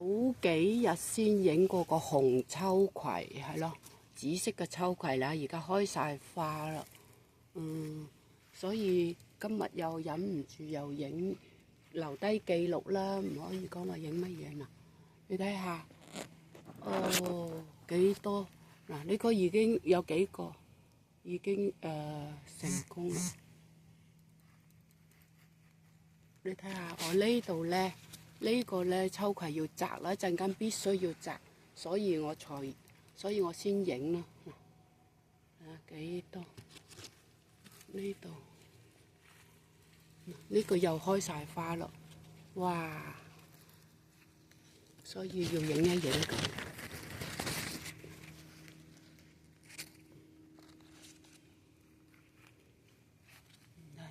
好幾日先影過個紅秋葵，係咯，紫色嘅秋葵啦，而家開晒花啦。所以今日又忍唔住又影，留低記錄啦，唔可以講話影乜嘢嗱。你睇下，幾多嗱？呢個已經有幾個已經成功啦。你睇下我呢度咧，呢個咧秋葵要摘啦，一陣間必須要摘，所以我先影啦。幾多？呢度呢個又開晒花咯，哇！所以要影一影佢。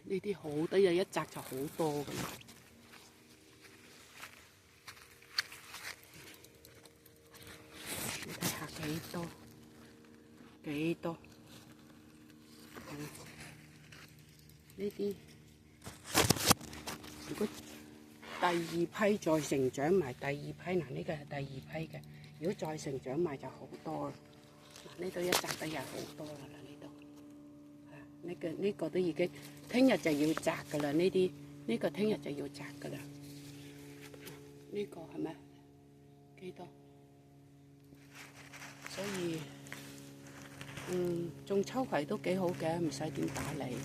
呢啲好得意，一摘就好多㗎啦。你睇下幾多？呢啲如果第二批再成長埋第二批，嗱呢個係第二批嘅。如果再成長埋就好多啦。嗱呢度一摘得又好多啦，呢度。呢個都已經，聽日就要摘噶啦。呢個聽日就要摘噶啦。呢個係咪幾多？所以種秋葵都幾好嘅，唔使點打理。